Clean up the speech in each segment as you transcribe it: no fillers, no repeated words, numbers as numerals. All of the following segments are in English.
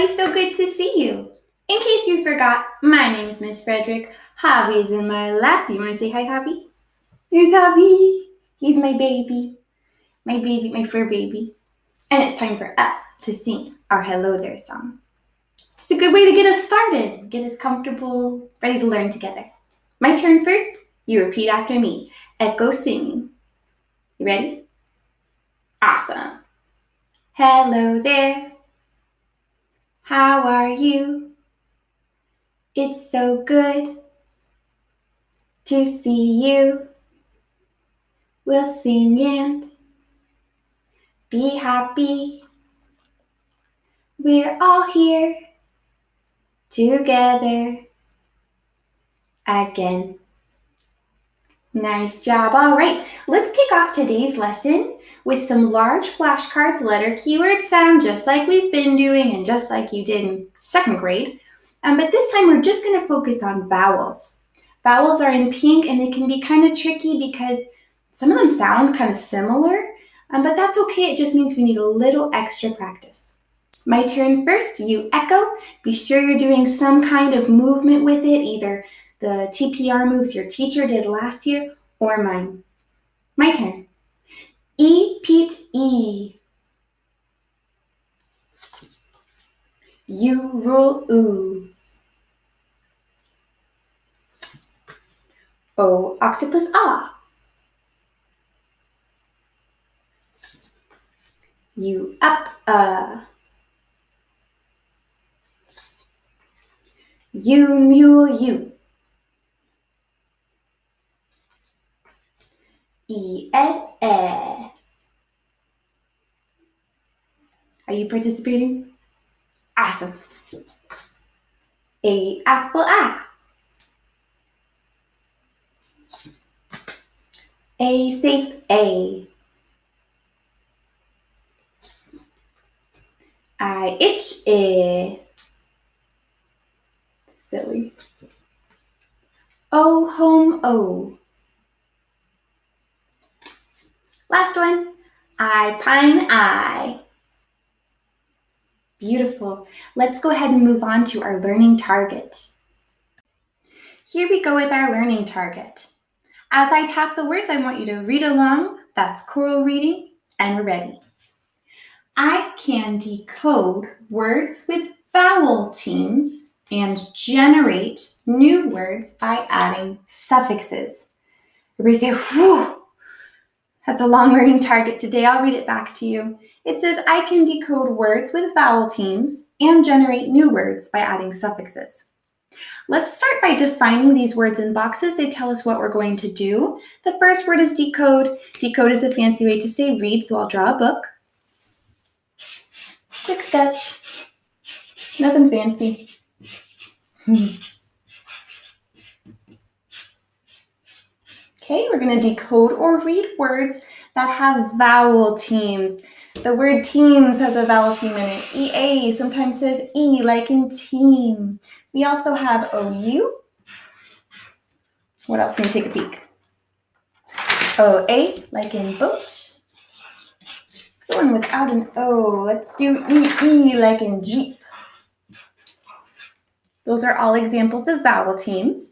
Hi, so good to see you. In case you forgot, my name's Miss Frederick. Javi's in my lap. You want to say hi, Javi? Here's Javi. He's my baby, my fur baby. And it's time for us to sing our Hello There song. It's just a good way to get us started, get us comfortable, ready to learn together. My turn first. You repeat after me. Echo singing. You ready? Awesome. Hello there. How are you? It's so good to see you. We'll sing and be happy. We're all here together again. Nice job. All right, let's kick off today's lesson with some large flashcards, letter, keyword, sound, just like we've been doing and just like you did in second grade. But this time we're just going to focus on vowels. Vowels are in pink and they can be kind of tricky because some of them sound kind of similar, but that's okay. It just means we need a little extra practice. My turn first. You echo. Be sure you're doing some kind of movement with it, either the TPR moves your teacher did last year or mine. My turn. E, peat, E. U, rule, oo. O, octopus, ah. U, up, U, mule, U. E, ed, eh. Are you participating? Awesome. A, apple, ah. A, safe, A. I, itch, eh. Silly. O, home, O. Last one. I, pine, I. Beautiful. Let's go ahead and move on to our learning target. Here we go with our learning target. As I tap the words, I want you to read along. That's choral reading, and we're ready. I can decode words with vowel teams and generate new words by adding suffixes. Everybody say, whew. That's a long learning target today. I'll read it back to you. It says, I can decode words with vowel teams and generate new words by adding suffixes. Let's start by defining these words in boxes. They tell us what we're going to do. The first word is decode. Decode is a fancy way to say read, so I'll draw a book. Quick sketch. Nothing fancy. Okay, we're going to decode or read words that have vowel teams. The word teams has a vowel team in it. EA sometimes says E, like in team. We also have OU. What else? Let me take a peek. OA, like in boat. Let's go in without an O. Let's do EE, like in Jeep. Those are all examples of vowel teams.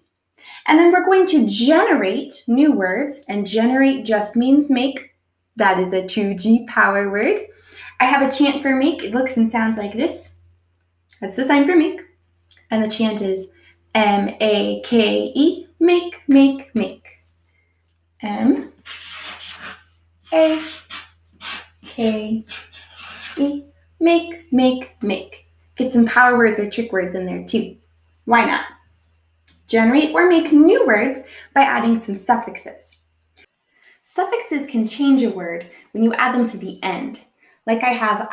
And then we're going to generate new words, and generate just means make. That is a 2G power word. I have a chant for make. It looks and sounds like this. That's the sign for make. And the chant is M-A-K-E, make, make, make. M-A-K-E, make, make, make. Get some power words or trick words in there too. Why not? Generate or make new words by adding some suffixes. Suffixes can change a word when you add them to the end. Like I have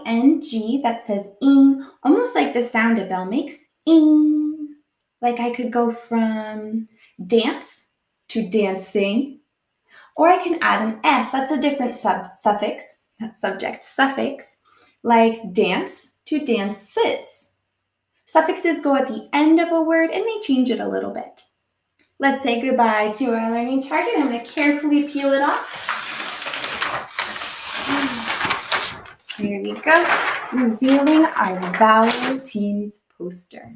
ing that says ing, almost like the sound a bell makes, ing. Like I could go from dance to dancing, or I can add an s, that's a different suffix, like dance to dances. Suffixes go at the end of a word and they change it a little bit. Let's say goodbye to our learning target. I'm going to carefully peel it off. Here we go. Revealing our Vowel Teams poster.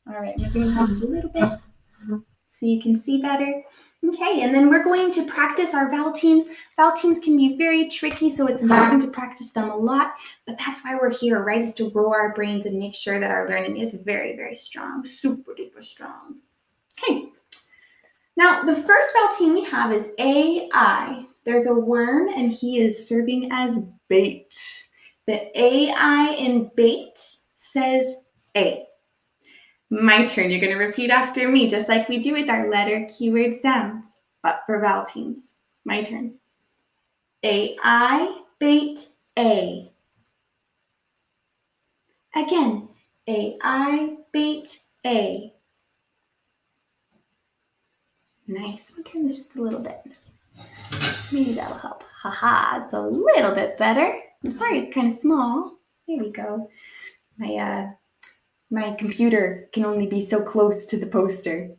All right, making this just a little bit so you can see better. Okay, and then we're going to practice our vowel teams. Vowel teams can be very tricky, so it's important to practice them a lot, but that's why we're here, right, is to roll our brains and make sure that our learning is very, very strong, super duper strong. Okay, now the first vowel team we have is AI. There's a worm and he is serving as bait. The AI in bait says A. My turn. You're going to repeat after me, just like we do with our letter keyword sounds, but for vowel teams. My turn. AI, bait, A. Again, AI, bait, A. Nice. I'll turn this just a little bit. Maybe that'll help. Haha, it's a little bit better. I'm sorry, it's kind of small. There we go. My computer can only be so close to the poster.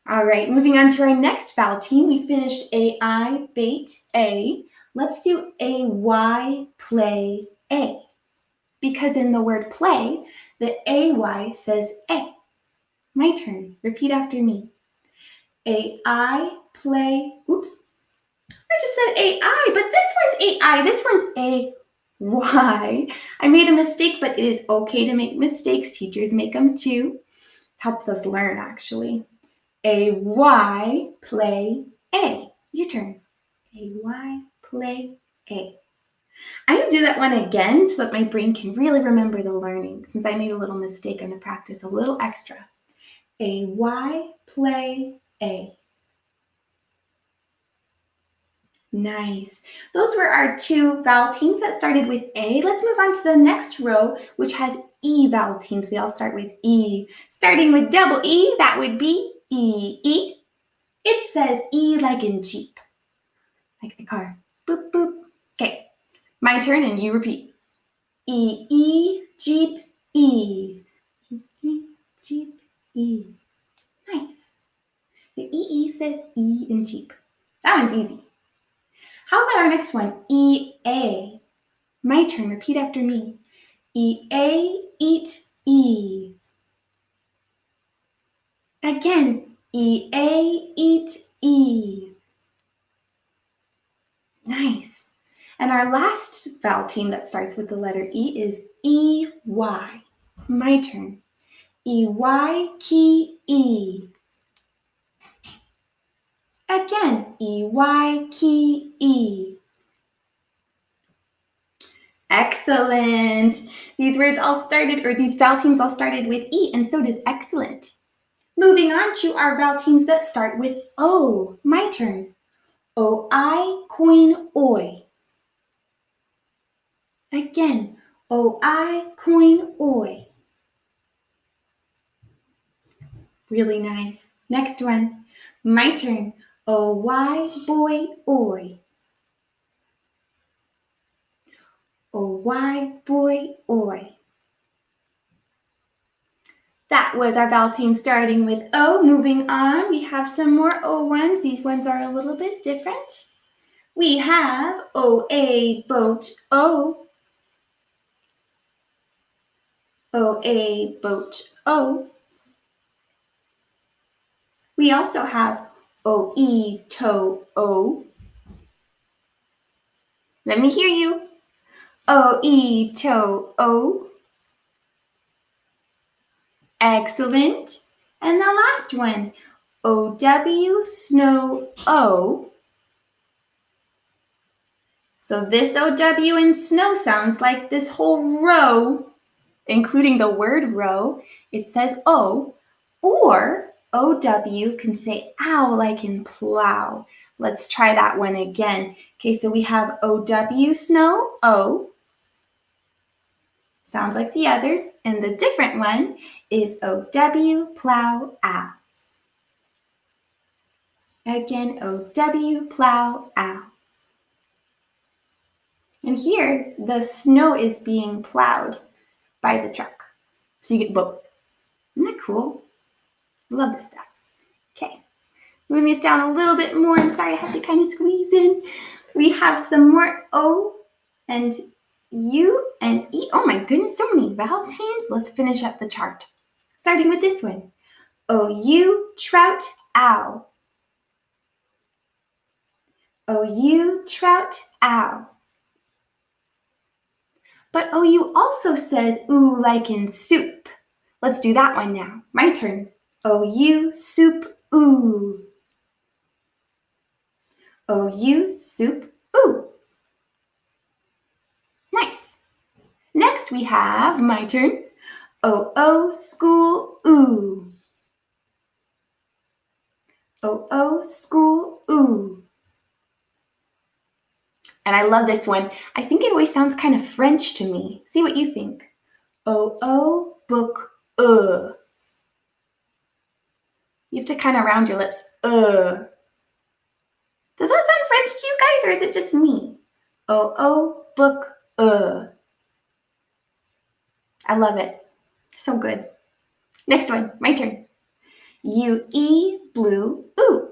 All right, moving on to our next vowel team. We finished AI, bait, A. Let's do AY, play, A. Because in the word play, the AY says A. My turn. Repeat after me. AI, play, oops. I just said AI, but this one's AI. This one's A. Why? I made a mistake, but it is okay to make mistakes. Teachers make them too. It helps us learn, actually. A-Y, play, A. Your turn. A-Y, play, A. I'm going to do that one again so that my brain can really remember the learning. Since I made a little mistake, I'm going to practice a little extra. A-Y, play, A. Nice. Those were our two vowel teams that started with A. Let's move on to the next row, which has E vowel teams. They all start with E. Starting with double E, that would be E-E. It says E like in Jeep, like the car. Boop, boop. Okay, my turn and you repeat. E-E, Jeep, E. E-E, Jeep, E. Nice. The E-E says E in Jeep. That one's easy. How about our next one? E-A. My turn. Repeat after me. E-A, eat, E. Again. E-A, eat, E. Nice. And our last vowel team that starts with the letter E is E-Y. My turn. E-Y, key, E. Again. E-Y, key, E. Excellent. These vowel teams all started with E, and so does excellent. Moving on to our vowel teams that start with O. My turn. O-I, coin, oi. Again. O-I, coin, oi. Really nice. Next one. My turn. O-Y, boy, oi. O-Y, boy, oi. That was our vowel team starting with O. Moving on, we have some more O ones. These ones are a little bit different. We have O-A, boat, O. O-A, boat, O. We also have O-E, toe, O. Let me hear you. O-E, toe, O. Excellent. And the last one, O-W, snow, O. So this O-W in snow sounds like this whole row, including the word row. It says O, or O-W can say ow like in plow. Let's try that one again. Okay, so we have O-W, snow, O. Sounds like the others. And the different one is O-W, plow, ow. Again, O-W, plow, ow. And here, the snow is being plowed by the truck. So you get both. Isn't that cool? Love this stuff. Okay, moving this down a little bit more. I'm sorry, I had to kind of squeeze in. We have some more O and U, and E. Oh my goodness, so many vowel teams. Let's finish up the chart. Starting with this one. O-U, trout, ow. O-U, trout, ow. But OU also says ooh like in soup. Let's do that one now. My turn. OU, soup, ooh. OU, soup, ooh. Nice. Next we have, my turn, O-O, school, ooh. O-O, school, ooh. And I love this one. I think it always sounds kind of French to me. See what you think. O-O, book, You have to kind of round your lips. Does that sound French to you guys, or is it just me? O-O, book, I love it. So good. Next one, my turn. U-E, blue, ooh.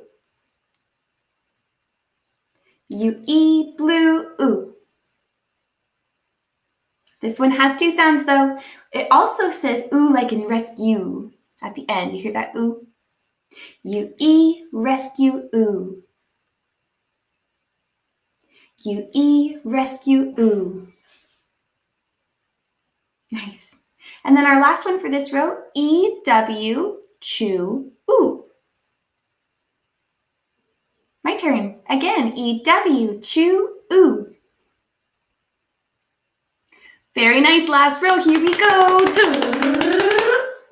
U-E, blue, ooh. This one has two sounds though. It also says ooh like in rescue at the end. You hear that ooh? U-E, rescue, ooh. U-E, rescue, ooh. Nice. And then our last one for this row, E-W, chew, ooh. My turn. Again, E-W, chew, ooh. Very nice, last row. Here we go.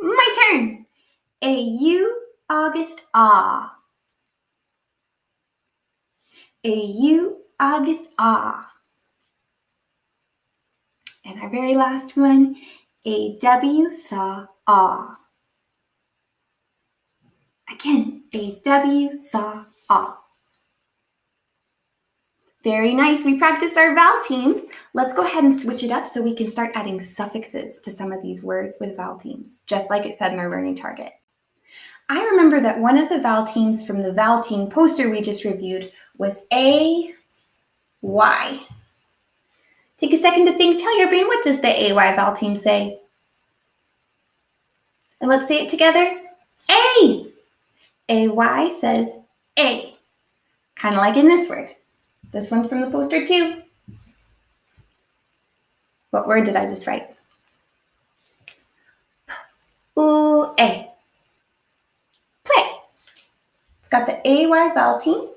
My turn. A-U, August, ah. A-U, August, ah. And our very last one, A-W, saw, ah. Again, A-W, saw, ah. Very nice. We practiced our vowel teams. Let's go ahead and switch it up so we can start adding suffixes to some of these words with vowel teams, just like it said in our learning target. I remember that one of the vowel teams from the vowel team poster we just reviewed was A-Y. Take a second to think. Tell your brain, what does the A-Y vowel team say? And let's say it together. A. A-Y says A. Kind of like in this word. This one's from the poster too. What word did I just write? Ooh, A. Play. It's got the A-Y vowel team.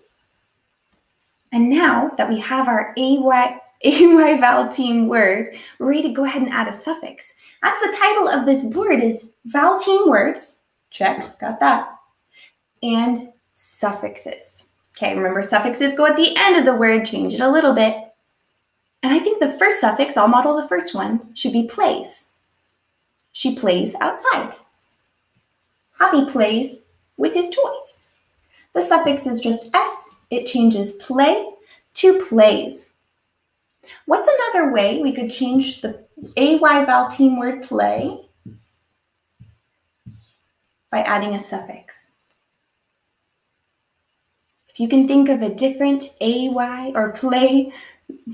And now that we have our A-Y vowel team word, we're ready to go ahead and add a suffix. That's the title of this board, is vowel team words. Check, got that. And suffixes. Okay, remember suffixes go at the end of the word, change it a little bit. And I think the first suffix, I'll model the first one, should be plays. She plays outside. Javi plays with his toys. The suffix is just S. It changes play to plays. What's another way we could change the AY vowel team word play? By adding a suffix. If you can think of a different AY or play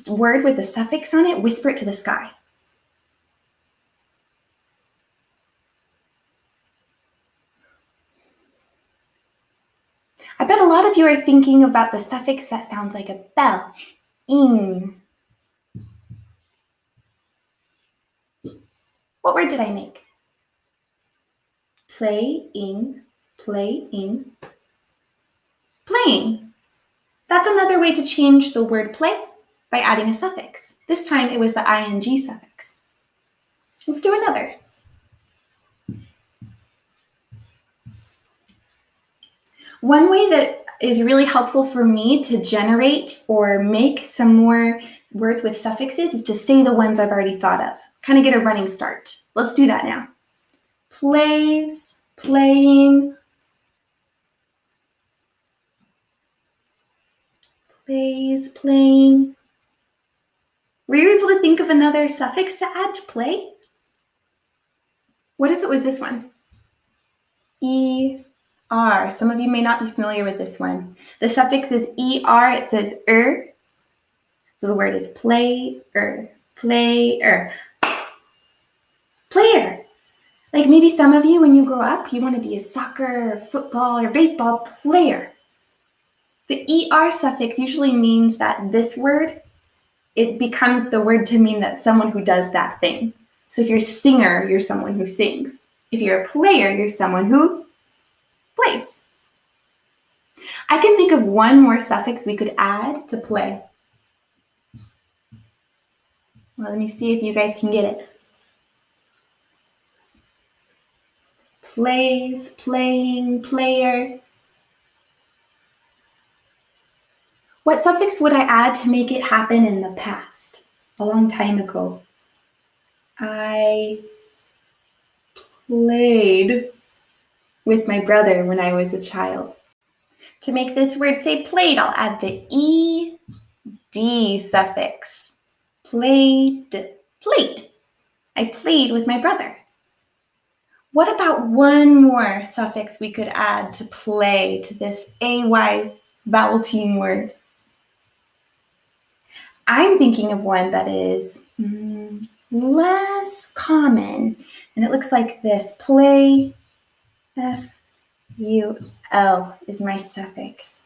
word with a suffix on it, whisper it to the sky. I bet a lot of you are thinking about the suffix that sounds like a bell. Ing. What word did I make? Playing, playing, playing. That's another way to change the word play by adding a suffix. This time it was the ing suffix. Let's do another. One way that is really helpful for me to generate or make some more words with suffixes is to say the ones I've already thought of. Kind of get a running start. Let's do that now. Plays, playing, plays, playing. Were you able to think of another suffix to add to play? What if it was this one? E-R. Some of you may not be familiar with this one. The suffix is E-R. It says er. So the word is play-er. Player. Player. Like maybe some of you, when you grow up, you want to be a soccer, or football, or baseball player. The ER suffix usually means that this word, it becomes the word to mean that someone who does that thing. So if you're a singer, you're someone who sings. If you're a player, you're someone who plays. I can think of one more suffix we could add to play. Well, let me see if you guys can get it. Plays, playing, player. What suffix would I add to make it happen in the past? A long time ago. I played with my brother when I was a child. To make this word say played, I'll add the ED suffix. Played, played. I played with my brother. What about one more suffix we could add to play to this AY vowel team word? I'm thinking of one that is less common, and it looks like this. Play, F-U-L is my suffix.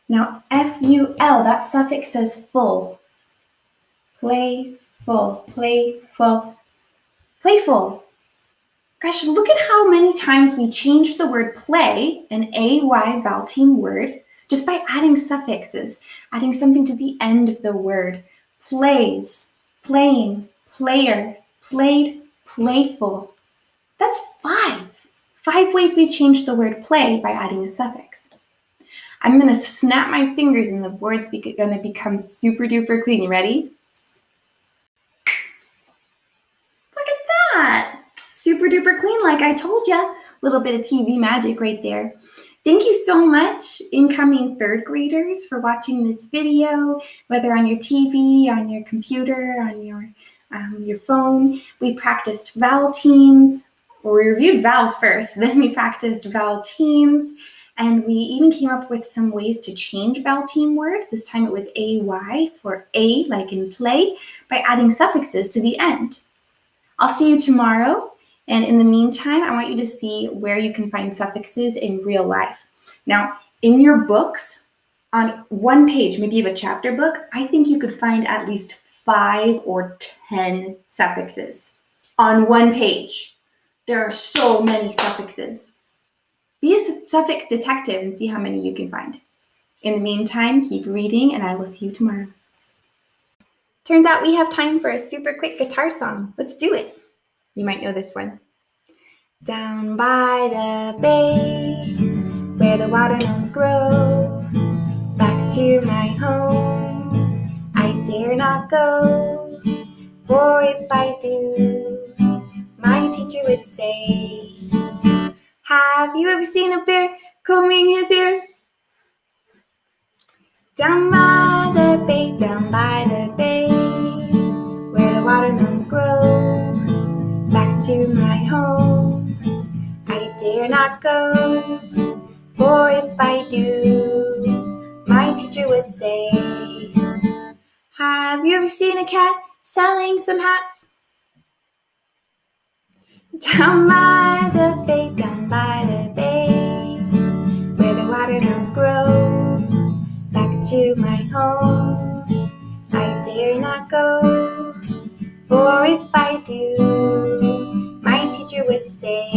Now, F-U-L, that suffix says full. Playful, playful, playful. Gosh, look at how many times we change the word play, an AY vowel team word, just by adding suffixes, adding something to the end of the word. Plays, playing, player, played, playful. That's 5. 5 ways we change the word play by adding a suffix. I'm going to snap my fingers and the word's going to become super duper clean. You ready? Look at that. Super duper clean, like I told you. Little bit of TV magic right there. Thank you so much, incoming 3rd graders, for watching this video, whether on your TV, on your computer, on your phone. We practiced vowel teams, or we reviewed vowels first, then we practiced vowel teams, and we even came up with some ways to change vowel team words. This time it was AY for A, like in play, by adding suffixes to the end. I'll see you tomorrow. And in the meantime, I want you to see where you can find suffixes in real life. Now, in your books, on one page, maybe you have a chapter book, I think you could find at least 5 or 10 suffixes on one page. There are so many suffixes. Be a suffix detective and see how many you can find. In the meantime, keep reading, and I will see you tomorrow. Turns out we have time for a super quick guitar song. Let's do it. You might know this one. Down by the bay, where the watermelons grow, back to my home, I dare not go, for if I do, my teacher would say, have you ever seen a bear combing his hair? Down by the bay, where the watermelons grow, back to my home, I dare not go, for if I do, my teacher would say, have you ever seen a cat selling some hats? Down by the bay, where the watermelons grow, back to my home, I dare not go, for if I do, my teacher would say,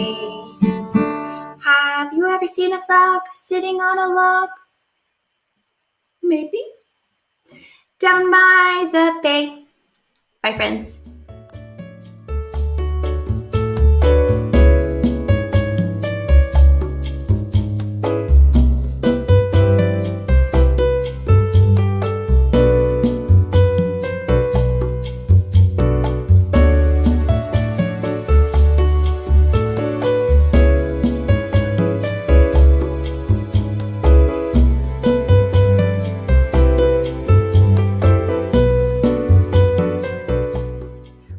have you ever seen a frog sitting on a log? Maybe. Down by the bay. Bye, friends.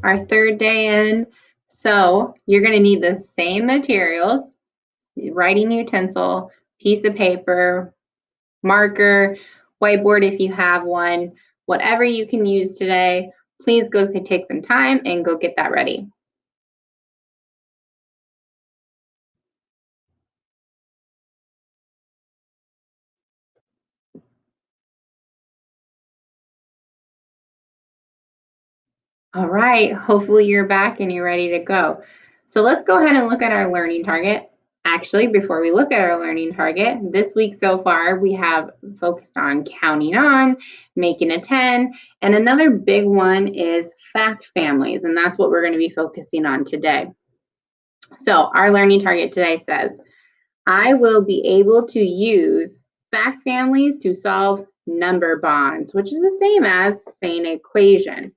Our 3rd day in, so you're going to need the same materials, writing utensil, piece of paper, marker, whiteboard if you have one. whatever you can use today, please go take some time and go get that ready. All right, hopefully you're back and you're ready to go. So let's go ahead and look at our learning target. Actually, before we look at our learning target, this week so far, we have focused on counting on, making a 10, and another big one is fact families, and that's what we're going to be focusing on today. So our learning target today says, I will be able to use fact families to solve number bonds, which is the same as saying equation.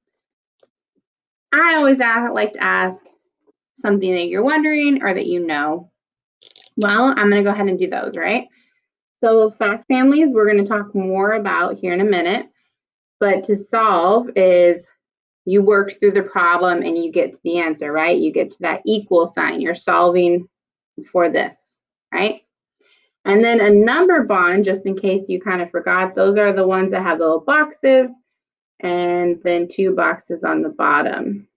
I always like to ask something that you're wondering or that you know. Well, I'm going to go ahead and do those, right? So fact families, we're going to talk more about here in a minute. But to solve is you work through the problem and you get to the answer, right? You get to that equal sign. You're solving for this, right? And then a number bond, just in case you kind of forgot, those are the ones that have little boxes and then 2 boxes on the bottom.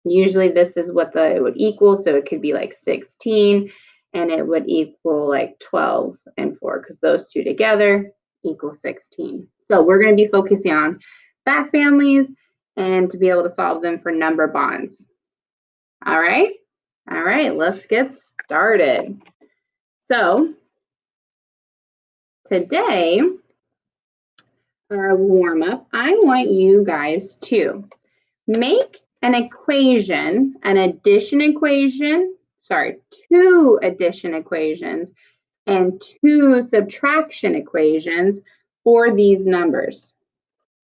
Usually this is what it would equal, so it could be like 16, and it would equal like 12 and 4, because those two together equal 16. So we're going to be focusing on fact families and to be able to solve them for number bonds. All right, let's get started. So today, our warm-up, I want you guys to make an equation, two addition equations and 2 subtraction equations for these numbers.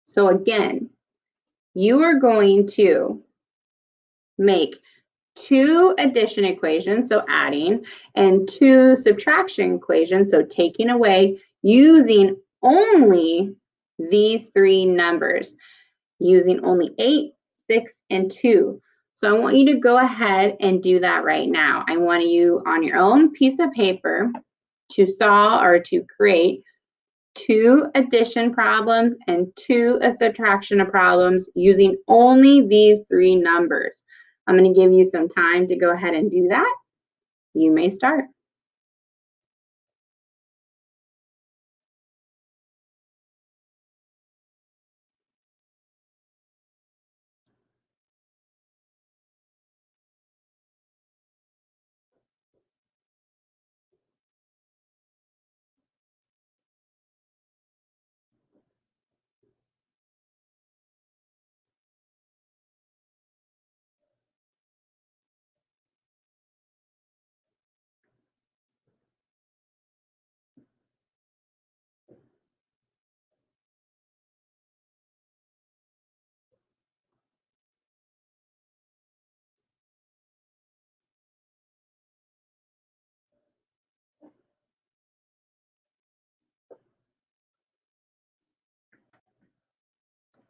So again, you are going to make 2 addition equations, so adding, and 2 subtraction equations, so taking away, using only these 3 numbers, using only 8, 6, and 2. So I want you to go ahead and do that right now. I want you on your own piece of paper to solve or to create 2 addition problems and 2 subtraction problems using only these 3 numbers. I'm going to give you some time to go ahead and do that. You may start.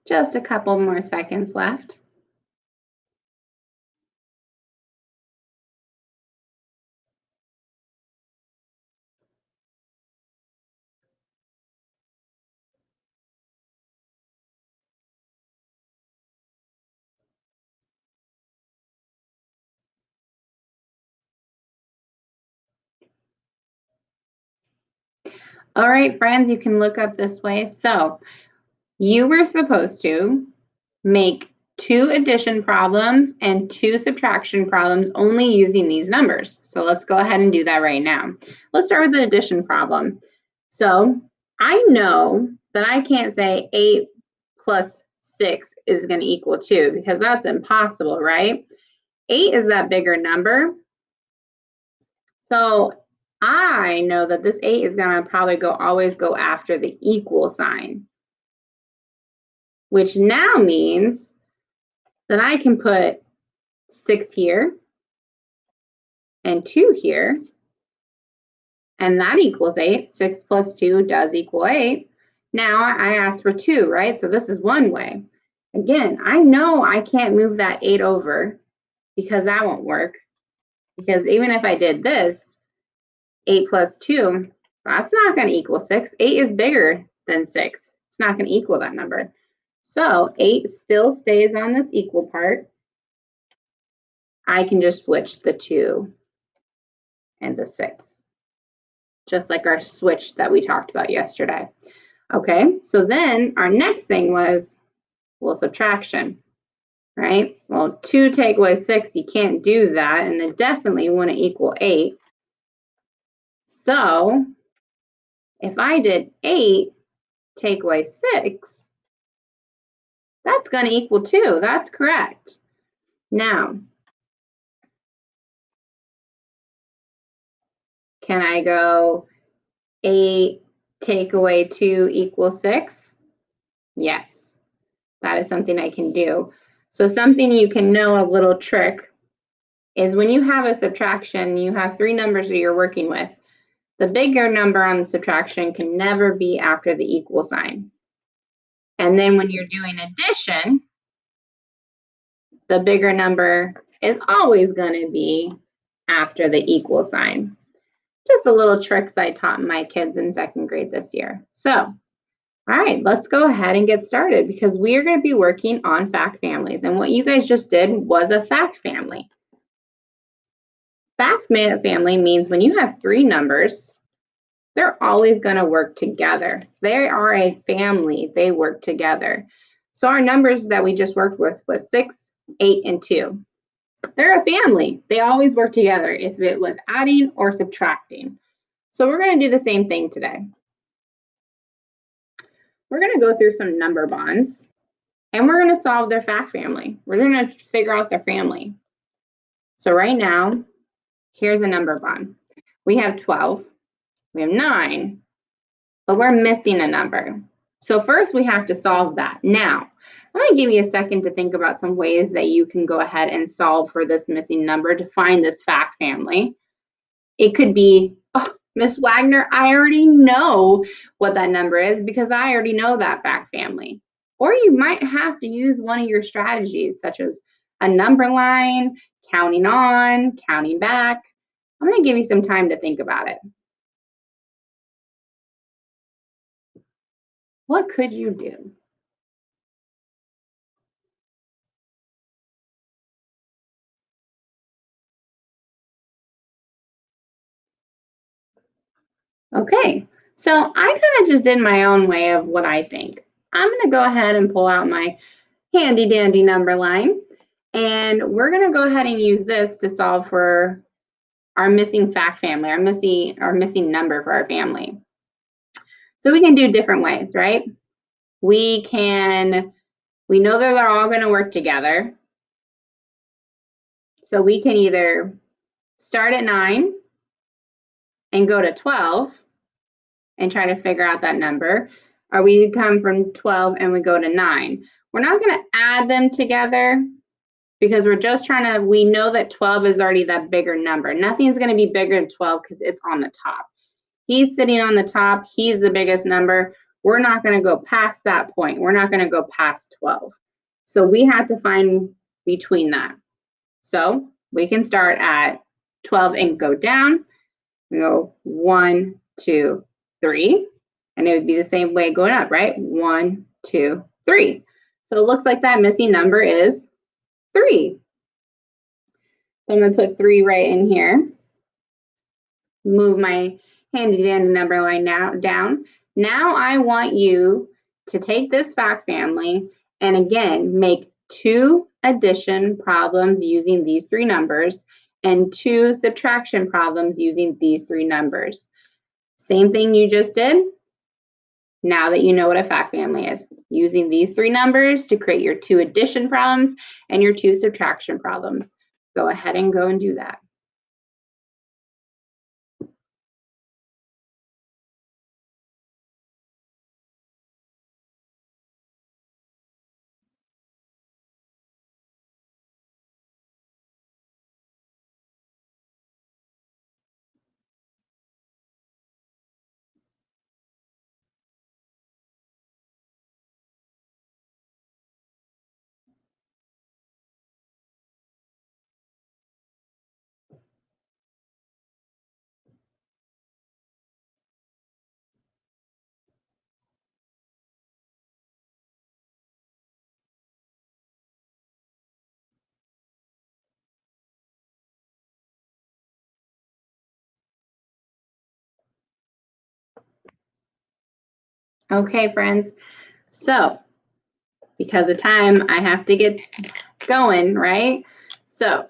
Just a couple more seconds left. All right, friends, you can look up this way. So you were supposed to make 2 addition problems and 2 subtraction problems only using these numbers. So let's go ahead and do that right now. Let's start with the addition problem. So I know that I can't say 8 plus 6 is going to equal 2 because that's impossible, right? 8 is that bigger number. So I know that this 8 is going to probably always go after the equal sign, which now means that I can put 6 here and 2 here, and that equals 8. 6 plus 2 does equal 8. Now I asked for 2, right? So this is one way. Again, I know I can't move that 8 over because that won't work. Because even if I did this, 8 plus 2, that's not going to equal 6. 8 is bigger than 6. It's not going to equal that number. So 8 still stays on this equal part. I can just switch the 2 and the 6, just like our switch that we talked about yesterday. Okay, so then our next thing was, well, subtraction, right? Well, 2 take away 6, you can't do that, and it definitely wouldn't equal 8. So if I did 8 take away 6, that's going to equal 2. That's correct. Now, can I go 8 take away 2 equals 6? Yes, that is something I can do. So something you can know, a little trick, is when you have a subtraction, you have 3 numbers that you're working with. The bigger number on the subtraction can never be after the equal sign. And then when you're doing addition, the bigger number is always going to be after the equal sign. Just a little tricks I taught my kids in 2nd grade this year. So, all right, let's go ahead and get started because we are going to be working on fact families. And what you guys just did was a fact family. Fact family means when you have 3 numbers, they're always going to work together. They are a family. They work together. So our numbers that we just worked with was 6, 8, and 2. They're a family. They always work together if it was adding or subtracting. So we're going to do the same thing today. We're going to go through some number bonds, and we're going to solve their fact family. We're going to figure out their family. So right now, here's a number bond. We have 12. We have 9. But we're missing a number. So first we have to solve that. Now, I'm going to give you a second to think about some ways that you can go ahead and solve for this missing number to find this fact family. It could be, oh, Miss Wagner, I already know what that number is because I already know that fact family. Or you might have to use one of your strategies, such as a number line, counting on, counting back. I'm going to give you some time to think about it. What could you do? Okay, so I kind of just did my own way of what I think. I'm going to go ahead and pull out my handy dandy number line, and we're going to go ahead and use this to solve for our missing fact family, our missing number for our family. So we can do different ways, right? We know that they're all going to work together. So we can either start at 9 and go to 12 and try to figure out that number, or we come from 12 and we go to 9. We're not going to add them together because we're just trying to, we know that 12 is already that bigger number. Nothing's going to be bigger than 12 because it's on the top. He's sitting on the top. He's the biggest number. We're not going to go past that point. We're not going to go past 12. So we have to find between that. So we can start at 12 and go down. We go 1, 2, 3. And it would be the same way going up, right? 1, 2, 3. So it looks like that missing number is 3. So I'm going to put 3 right in here. Move my handy dandy number line down. Now I want you to take this fact family and again make 2 addition problems using these 3 numbers and 2 subtraction problems using these 3 numbers. Same thing you just did. Now that you know what a fact family is, using these 3 numbers to create your 2 addition problems and your 2 subtraction problems. Go ahead and go and do that. Okay, friends. So, because of time, I have to get going, right? So,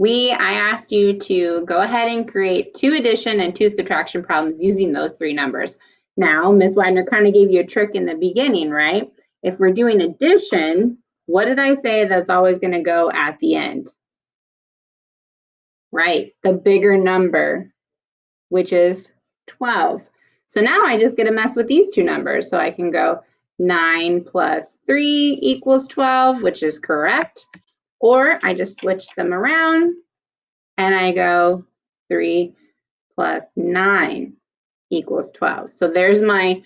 I asked you to go ahead and create 2 addition and 2 subtraction problems using those 3 numbers. Now, Ms. Wagner kind of gave you a trick in the beginning, right? If we're doing addition, what did I say that's always going to go at the end? Right, the bigger number, which is 12. So now I just get to mess with these 2 numbers. So I can go 9 plus 3 equals 12, which is correct. Or I just switch them around and I go 3 plus 9 equals 12. So there's my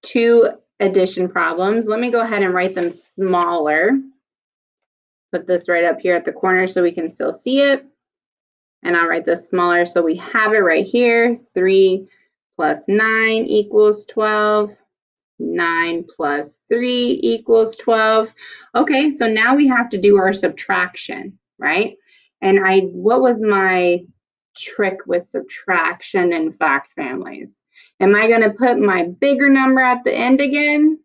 2 addition problems. Let me go ahead and write them smaller. Put this right up here at the corner so we can still see it. And I'll write this smaller so we have it right here. 3 plus 9 equals 12. 9 plus 3 equals 12. Okay, so now we have to do our subtraction, right? And what was my trick with subtraction in fact families? Am I going to put my bigger number at the end again?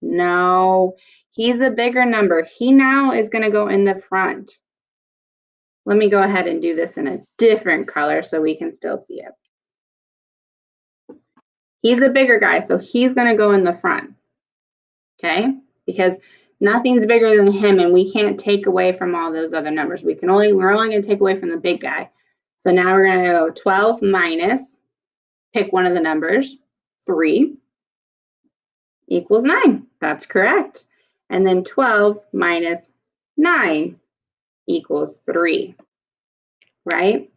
No, he's the bigger number. He now is going to go in the front. Let me go ahead and do this in a different color so we can still see it. He's the bigger guy, so he's going to go in the front. Okay, because nothing's bigger than him and we can't take away from all those other numbers. We're only going to take away from the big guy. So now we're going to go 12 minus, pick one of the numbers, 3 equals 9. That's correct. And then 12 minus 9 equals 3, right?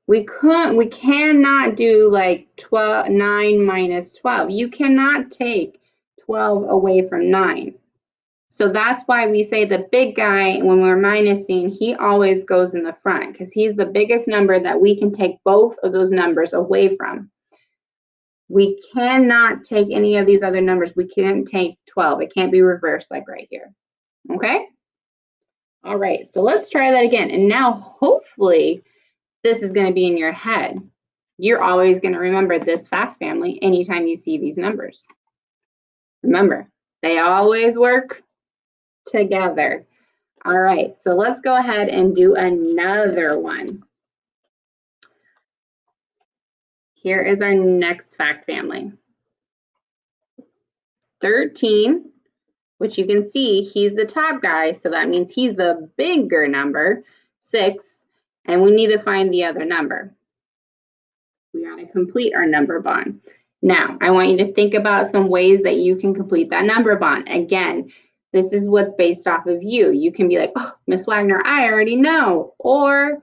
We cannot do like 9 minus 12. You cannot take 12 away from 9. So that's why we say the big guy, when we're minusing, he always goes in the front because he's the biggest number that we can take both of those numbers away from. We cannot take any of these other numbers. We can't take 12. It can't be reversed like right here. Okay? All right, so let's try that again. And now hopefully this is going to be in your head. You're always going to remember this fact family anytime you see these numbers. Remember, they always work together. All right, so let's go ahead and do another one. Here is our next fact family. 13, which you can see, he's the top guy, so that means he's the bigger number, 6, and we need to find the other number. We got to complete our number bond. Now, I want you to think about some ways that you can complete that number bond. Again, this is what's based off of you. You can be like, oh, Miss Wagner, I already know. Or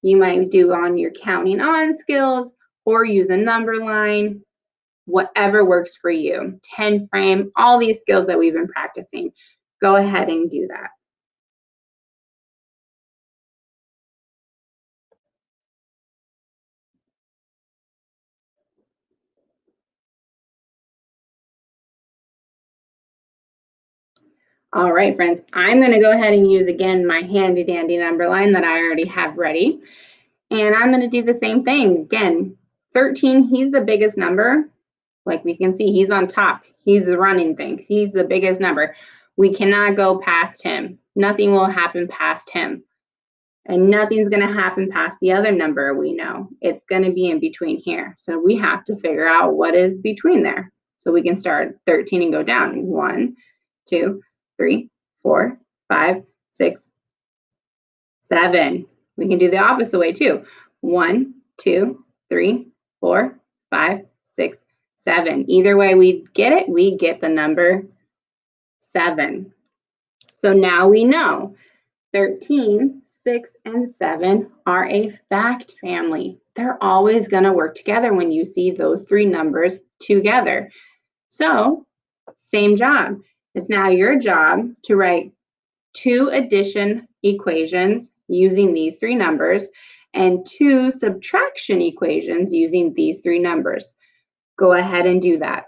you might do on your counting on skills or use a number line, whatever works for you. 10 frame, all these skills that we've been practicing. Go ahead and do that. All right, friends, I'm going to go ahead and use again my handy dandy number line that I already have ready. And I'm going to do the same thing. Again, 13, he's the biggest number. Like we can see, he's on top. He's running things. He's the biggest number. We cannot go past him. Nothing will happen past him. And nothing's going to happen past the other number we know. It's going to be in between here. So we have to figure out what is between there. So we can start 13 and go down. 1, 2, 3, 4, 5, 6, 7. We can do the opposite way too. 1, 2, 3, 4, 5, 6, 7. Either way we get it, we get the number 7. So now we know 13, 6, and 7 are a fact family. They're always going to work together when you see those 3 numbers together. So, same job. It's now your job to write 2 addition equations using these 3 numbers and 2 subtraction equations using these 3 numbers. Go ahead and do that.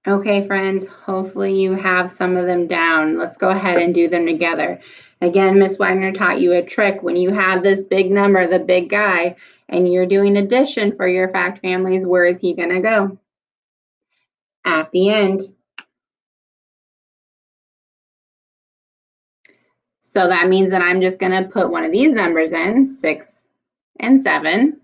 Okay, friends, hopefully you have some of them down. Let's go ahead and do them together. Again, Miss Wagner taught you a trick. When you have this big number, the big guy, and you're doing addition for your fact families, where is he going to go? At the end. So that means that I'm just going to put one of these numbers in, 6 and 7,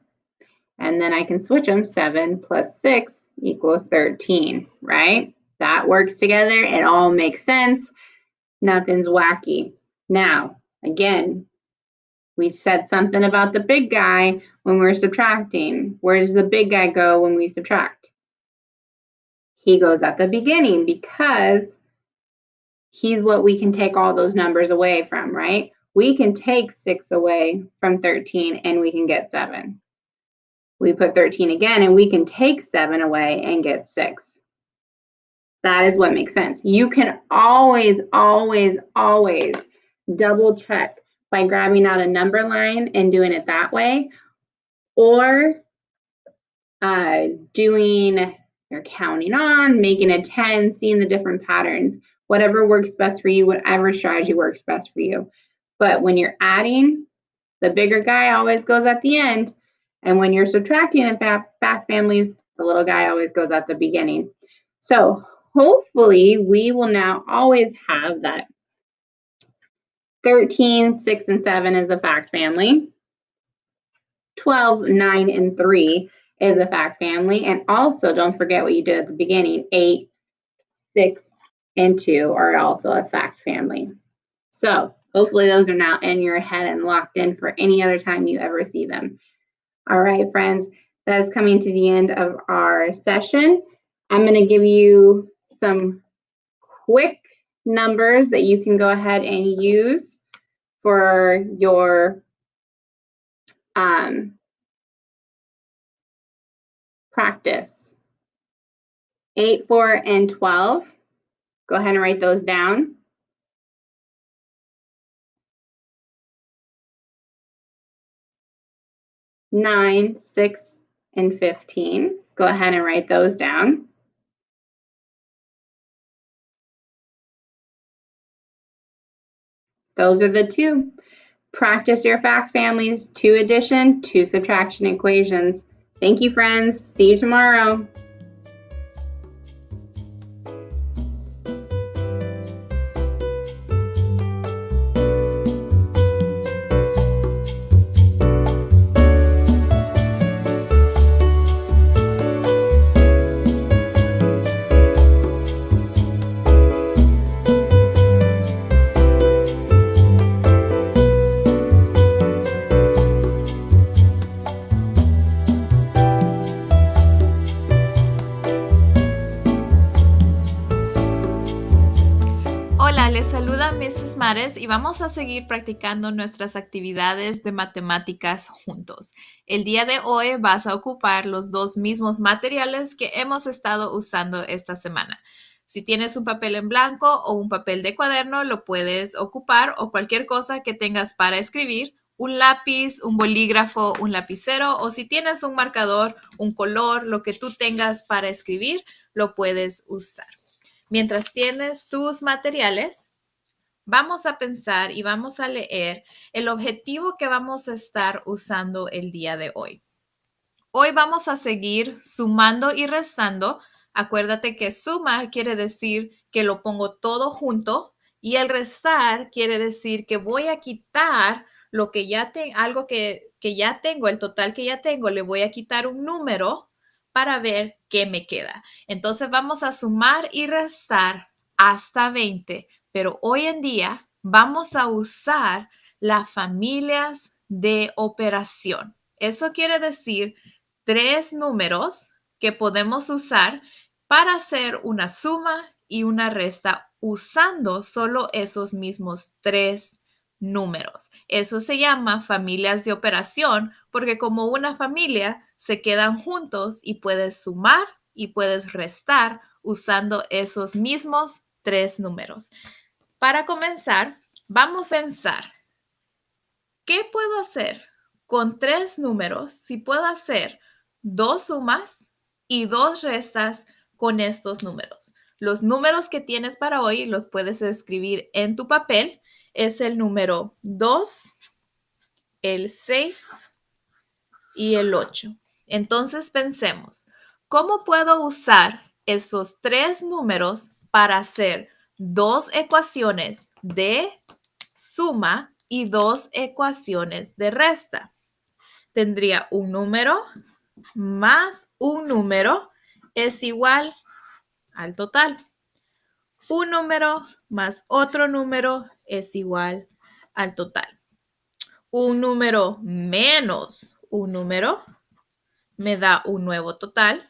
and then I can switch them. 7 plus 6 equals 13, right? That works together. It all makes sense. Nothing's wacky. Now, again, we said something about the big guy when we're subtracting. Where does the big guy go when we subtract? He goes at the beginning because he's what we can take all those numbers away from, right? We can take 6 away from 13 and we can get 7. We put 13 again and we can take 7 away and get 6. That is what makes sense. You can always, always, always double check by grabbing out a number line and doing it that way, or doing your counting on, making a 10, seeing the different patterns, whatever works best for you, whatever strategy works best for you. But when you're adding, the bigger guy always goes at the end. And when you're subtracting in fact families, the little guy always goes at the beginning. So hopefully we will now always have that 13, 6, and 7 is a fact family. 12, 9, and 3 is a fact family. And also don't forget what you did at the beginning. 8, 6, and 2 are also a fact family. So hopefully those are now in your head and locked in for any other time you ever see them. All right, friends, that is coming to the end of our session. I'm going to give you some quick numbers that you can go ahead and use for your practice. 8, 4, and 12. Go ahead and write those down. 9, 6, and 15. Go ahead and write those down. Those are the two. Practice your fact families, 2 addition, 2 subtraction equations. Thank you, friends. See you tomorrow. Hola, les saluda Mrs. Mares y vamos a seguir practicando nuestras actividades de matemáticas juntos. El día de hoy vas a ocupar los 2 mismos materiales que hemos estado usando esta semana. Si tienes un papel en blanco o un papel de cuaderno, lo puedes ocupar, o cualquier cosa que tengas para escribir, un lápiz, un bolígrafo, un lapicero, o si tienes un marcador, un color, lo que tú tengas para escribir, lo puedes usar. Mientras tienes tus materiales, vamos a pensar y vamos a leer el objetivo que vamos a estar usando el día de hoy. Hoy vamos a seguir sumando y restando. Acuérdate que suma quiere decir que lo pongo todo junto, y el restar quiere decir que voy a quitar lo que ya algo que ya tengo, el total que ya tengo, le voy a quitar un número para ver qué me queda. Entonces vamos a sumar y restar hasta 20, pero hoy en día vamos a usar las familias de operación. Eso quiere decir 3 números que podemos usar para hacer una suma y una resta usando solo esos mismos 3 números. Eso se llama familias de operación, porque como una familia se quedan juntos y puedes sumar y puedes restar usando esos mismos 3 números. Para comenzar, vamos a pensar, ¿qué puedo hacer con 3 números si puedo hacer 2 sumas y 2 restas con estos números. Los números que tienes para hoy los puedes escribir en tu papel. Es el número 2, el 6 y el 8. Entonces pensemos, ¿cómo puedo usar esos tres números para hacer dos ecuaciones de suma y dos ecuaciones de resta? Tendría un número más un número es igual al total. Un número más otro número es igual al total. Un número menos un número me da un nuevo total.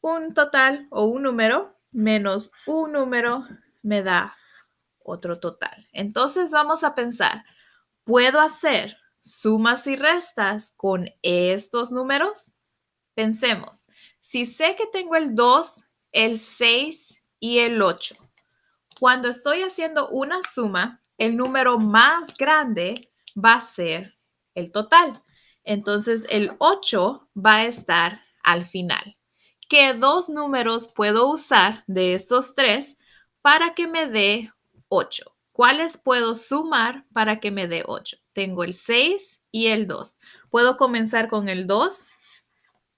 Un total o un número menos un número me da otro total. Entonces vamos a pensar, ¿puedo hacer sumas y restas con estos números? Pensemos, si sé que tengo el 2, el 6 y el 8, cuando estoy haciendo una suma, el número más grande va a ser el total. Entonces, el 8 va a estar al final. ¿Qué dos números puedo usar de estos tres para que me dé 8? ¿Cuáles puedo sumar para que me dé 8? Tengo el 6 y el 2. ¿Puedo comenzar con el 2?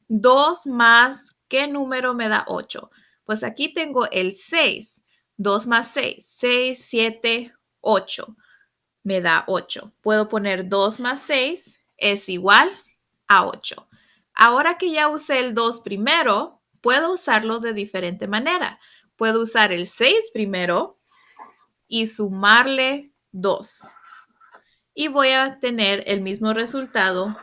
2 más, ¿qué número me da 8? Pues aquí tengo el 6. 2 más 6, 6, 7, 8. Me da 8. Puedo poner 2 más 6 es igual a 8. Ahora que ya usé el 2 primero, puedo usarlo de diferente manera. Puedo usar el 6 primero y sumarle 2. Y voy a tener el mismo resultado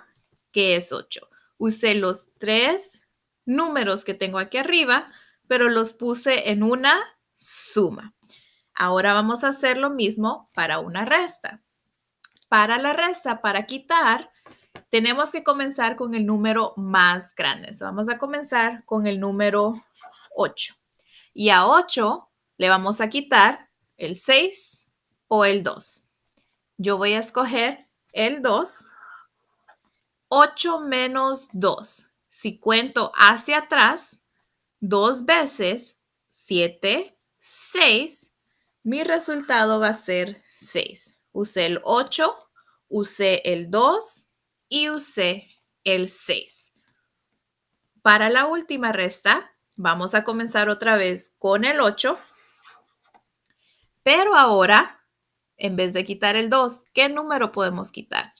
que es 8. Usé los tres números que tengo aquí arriba, pero los puse en una suma. Ahora vamos a hacer lo mismo para una resta. Para la resta, para quitar, tenemos que comenzar con el número más grande. Vamos a comenzar con el número 8. Y a 8 le vamos a quitar el 6 o el 2. Yo voy a escoger el 2. 8 menos 2. Si cuento hacia atrás, 2 veces 7, 6, mi resultado va a ser 6. Usé el 8, usé el 2 y usé el 6. Para la última resta, vamos a comenzar otra vez con el 8, pero ahora, en vez de quitar el 2, ¿qué número podemos quitar?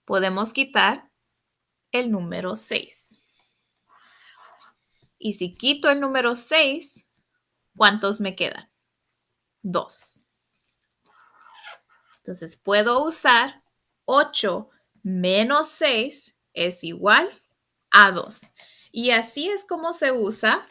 Podemos quitar el número 6. Y si quito el número 6, ¿cuántos me quedan? 2. Entonces puedo usar 8 menos 6 es igual a 2. Y así es como se usa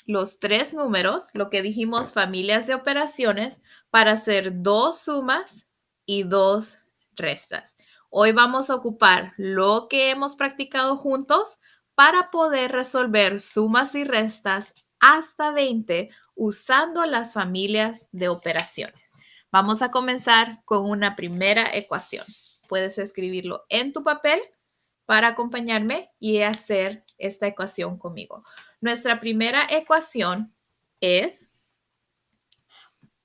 los tres números, lo que dijimos familias de operaciones, para hacer dos sumas y dos restas. Hoy vamos a ocupar lo que hemos practicado juntos para poder resolver sumas y restas hasta 20 usando las familias de operaciones. Vamos a comenzar con una primera ecuación. Puedes escribirlo en tu papel para acompañarme y hacer esta ecuación conmigo. Nuestra primera ecuación es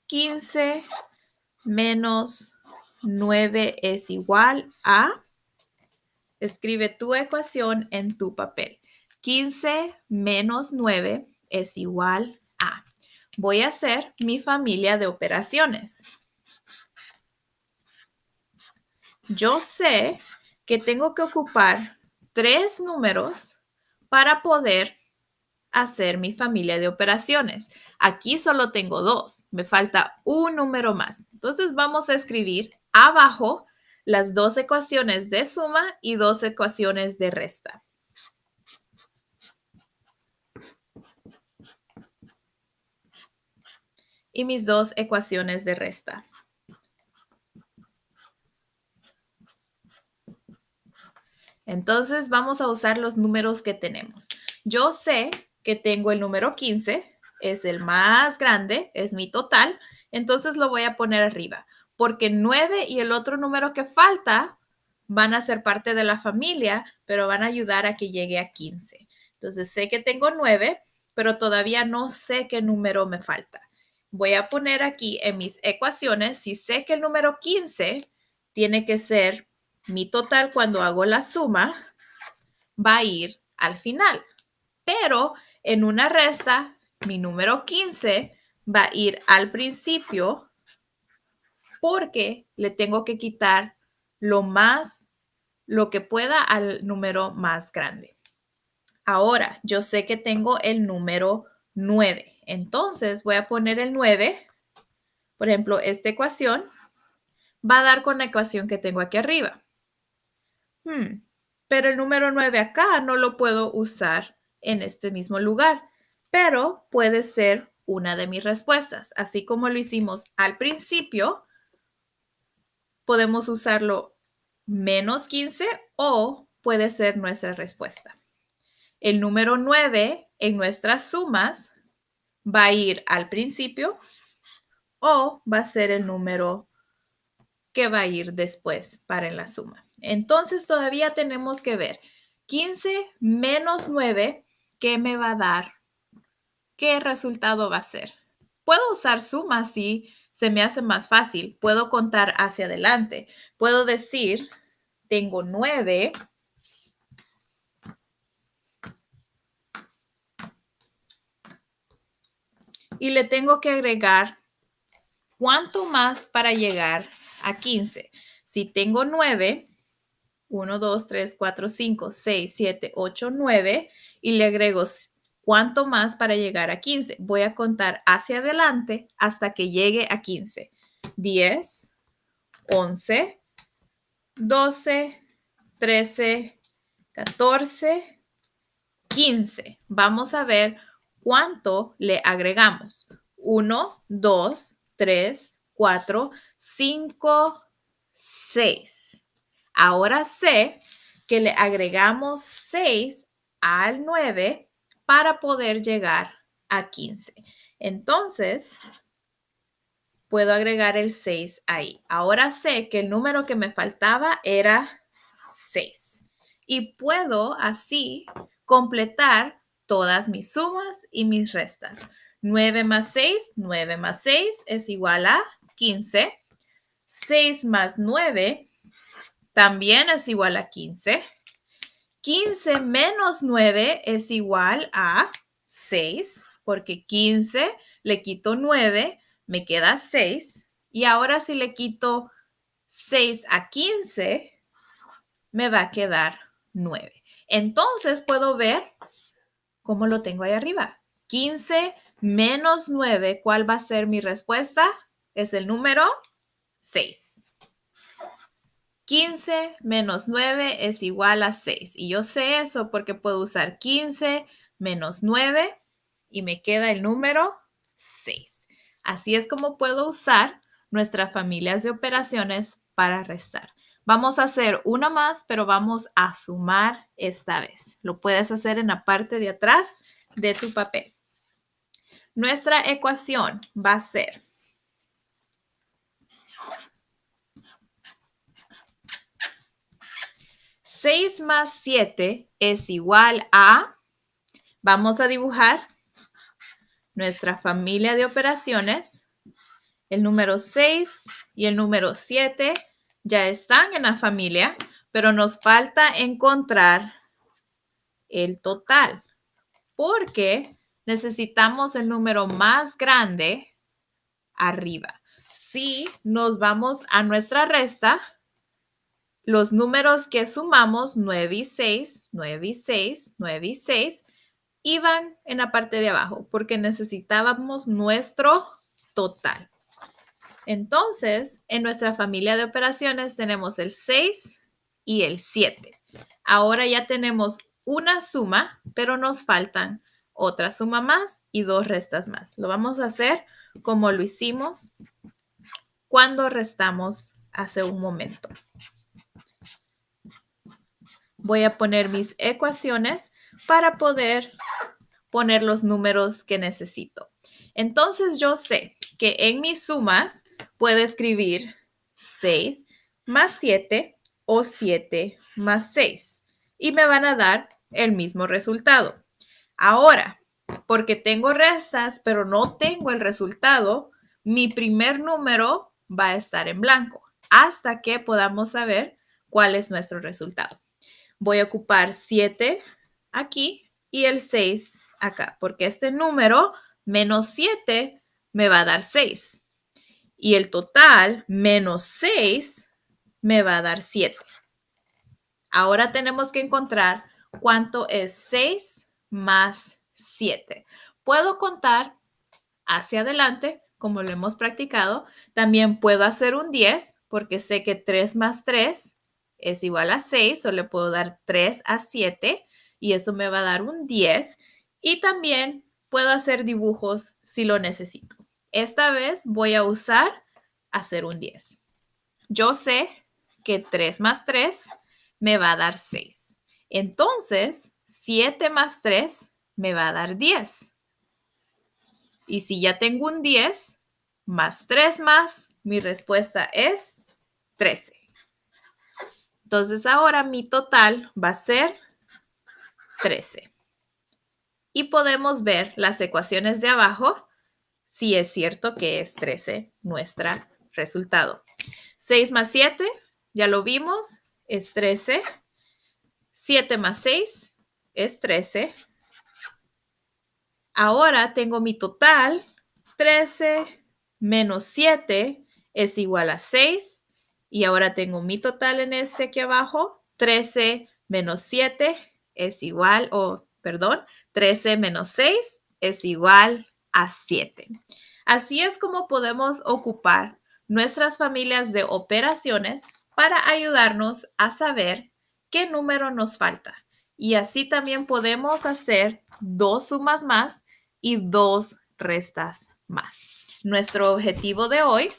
15 menos 9 es igual a, escribe tu ecuación en tu papel. 15 menos 9 es igual a. Voy a hacer mi familia de operaciones. Yo sé que tengo que ocupar tres números para poder hacer mi familia de operaciones. Aquí solo tengo 2. Me falta un número más. Entonces vamos a escribir abajo las dos ecuaciones de suma y dos ecuaciones de resta. Y mis dos ecuaciones de resta. Entonces vamos a usar los números que tenemos. Yo sé que tengo el número 15, es el más grande, es mi total, entonces lo voy a poner arriba, porque 9 y el otro número que falta van a ser parte de la familia, pero van a ayudar a que llegue a 15. Entonces sé que tengo 9, pero todavía no sé qué número me falta. Voy a poner aquí en mis ecuaciones, si sé que el número 15 tiene que ser mi total cuando hago la suma, va a ir al final. Pero en una resta, mi número 15 va a ir al principio porque le tengo que quitar lo que pueda al número más grande. Ahora, yo sé que tengo el número 9. Entonces, voy a poner el 9. Por ejemplo, esta ecuación va a dar con la ecuación que tengo aquí arriba. Pero el número 9 acá no lo puedo usar en este mismo lugar, pero puede ser una de mis respuestas. Así como lo hicimos al principio, podemos usarlo menos 15 o puede ser nuestra respuesta. El número 9 en nuestras sumas va a ir al principio o va a ser el número que va a ir después para en la suma. Entonces todavía tenemos que ver 15 menos 9, ¿qué me va a dar? ¿Qué resultado va a ser? Puedo usar suma si se me hace más fácil. Puedo contar hacia adelante. Puedo decir, tengo 9 y le tengo que agregar ¿cuánto más para llegar a 15? Si tengo 9, 1, 2, 3, 4, 5, 6, 7, 8, 9 y le agrego ¿cuánto más para llegar a 15? Voy a contar hacia adelante hasta que llegue a 15. 10, 11, 12, 13, 14, 15. Vamos a ver cuánto le agregamos. 1, 2, 3, 4, 5, 6. Ahora sé que le agregamos 6 al 9 para poder llegar a 15. Entonces, puedo agregar el 6 ahí. Ahora sé que el número que me faltaba era 6. Y puedo así completar todas mis sumas y mis restas. 9 más 6, 9 más 6 es igual a 15. 6 más 9 también es igual a 15. 15 menos 9 es igual a 6, porque 15 le quito 9, me queda 6. Y ahora si le quito 6 a 15, me va a quedar 9. Entonces puedo ver cómo lo tengo ahí arriba. 15 menos 9, ¿cuál va a ser mi respuesta? Es el número 6. 15 menos 9 es igual a 6. Y yo sé eso porque puedo usar 15 menos 9 y me queda el número 6. Así es como puedo usar nuestras familias de operaciones para restar. Vamos a hacer una más, pero vamos a sumar esta vez. Lo puedes hacer en la parte de atrás de tu papel. Nuestra ecuación va a ser 6 más 7 es igual a, vamos a dibujar nuestra familia de operaciones. El número 6 y el número 7 ya están en la familia, pero nos falta encontrar el total, porque necesitamos el número más grande arriba. Si nos vamos a nuestra resta, los números que sumamos, 9 y 6, 9 y 6, 9 y 6, iban en la parte de abajo porque necesitábamos nuestro total. Entonces, en nuestra familia de operaciones tenemos el 6 y el 7. Ahora ya tenemos una suma, pero nos faltan otra suma más y dos restas más. Lo vamos a hacer como lo hicimos cuando restamos hace un momento. Voy a poner mis ecuaciones para poder poner los números que necesito. Entonces yo sé que en mis sumas puedo escribir 6 más 7 o 7 más 6 y me van a dar el mismo resultado. Ahora, porque tengo restas, pero no tengo el resultado, mi primer número va a estar en blanco hasta que podamos saber cuál es nuestro resultado. Voy a ocupar 7 aquí y el 6 acá, porque este número menos 7 me va a dar 6. Y el total menos 6 me va a dar 7. Ahora tenemos que encontrar cuánto es 6 más 7. Puedo contar hacia adelante, como lo hemos practicado. También puedo hacer un 10, porque sé que 3 más 3 es igual a 6, o le puedo dar 3 a 7, y eso me va a dar un 10. Y también puedo hacer dibujos si lo necesito. Esta vez voy a usar hacer un 10. Yo sé que 3 más 3 me va a dar 6. Entonces, 7 más 3 me va a dar 10. Y si ya tengo un 10, más 3 más, mi respuesta es 13. Entonces ahora mi total va a ser 13. Y podemos ver las ecuaciones de abajo si es cierto que es 13 nuestro resultado. 6 más 7, ya lo vimos, es 13. 7 más 6 es 13. Ahora tengo mi total, 13 menos 7 es igual a 6. Y ahora tengo mi total en este aquí abajo, 13 menos 7 es igual, 13 menos 6 es igual a 7. Así es como podemos ocupar nuestras familias de operaciones para ayudarnos a saber qué número nos falta. Y así también podemos hacer 2 sumas más y 2 restas más. Nuestro objetivo de hoy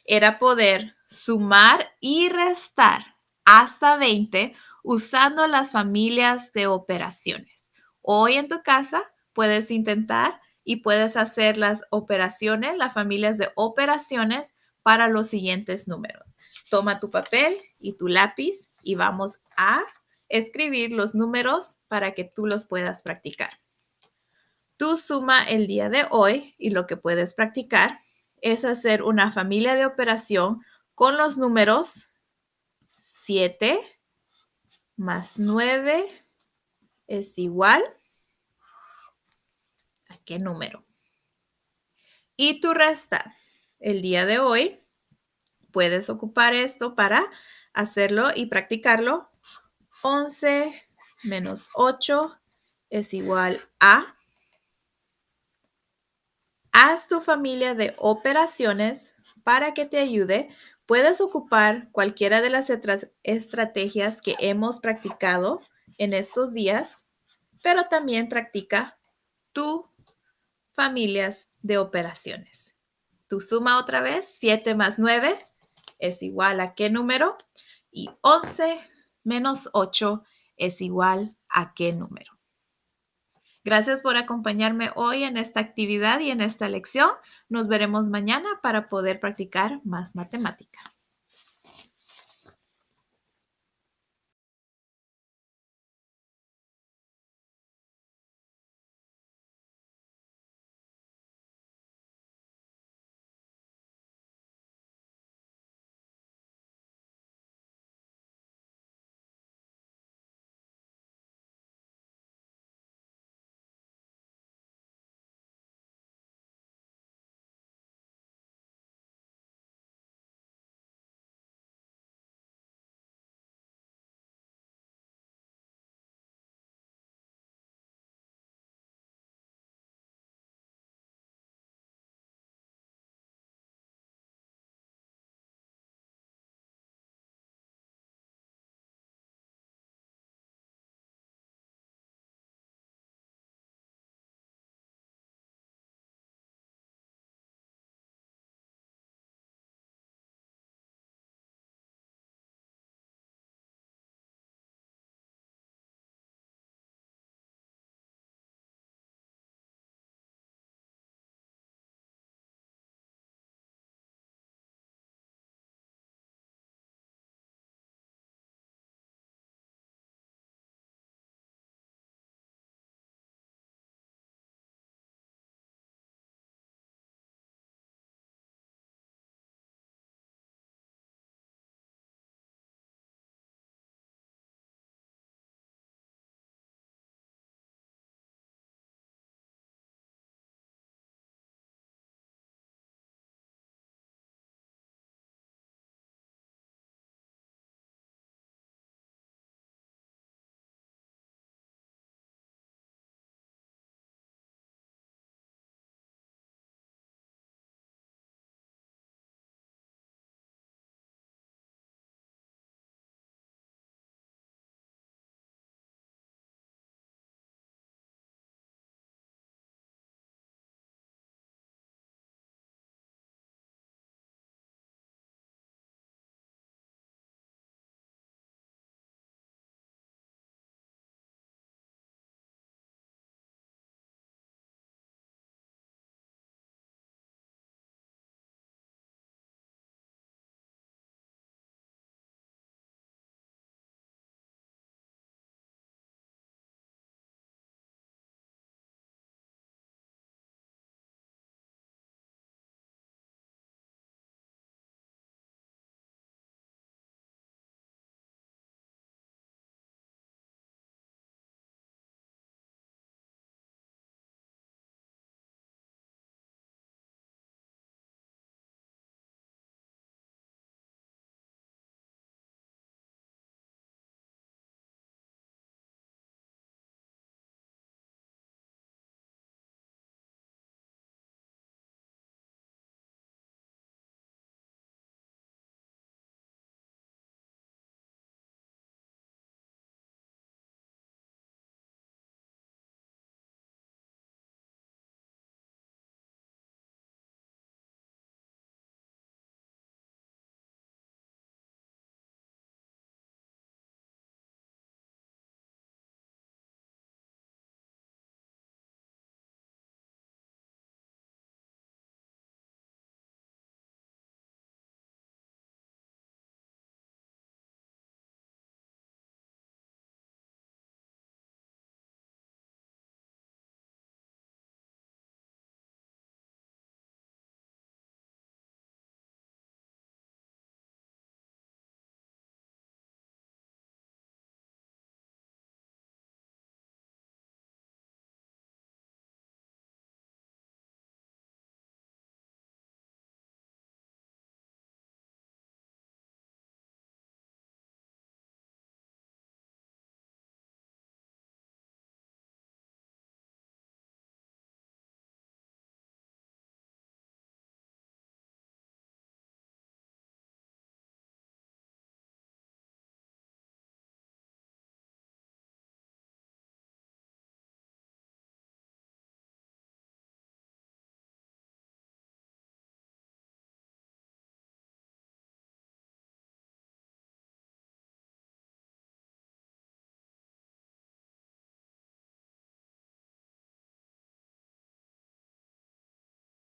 era poder sumar y restar hasta 20 usando las familias de operaciones. Hoy en tu casa puedes intentar y puedes hacer las operaciones, las familias de operaciones para los siguientes números. Toma tu papel y tu lápiz y vamos a escribir los números para que tú los puedas practicar. Tú suma el día de hoy y lo que puedes practicar es hacer una familia de operación con los números 7 más 9 es igual a ¿qué número? Y tu resta el día de hoy puedes ocupar esto para hacerlo y practicarlo. 11 menos 8 es igual a. Haz tu familia de operaciones para que te ayude. Puedes ocupar cualquiera de las estrategias que hemos practicado en estos días, pero también practica tu familias de operaciones. Tu suma otra vez, 7 más 9 es igual a ¿qué número? Y 11 menos 8 es igual a ¿qué número? Gracias por acompañarme hoy en esta actividad y en esta lección. Nos veremos mañana para poder practicar más matemática.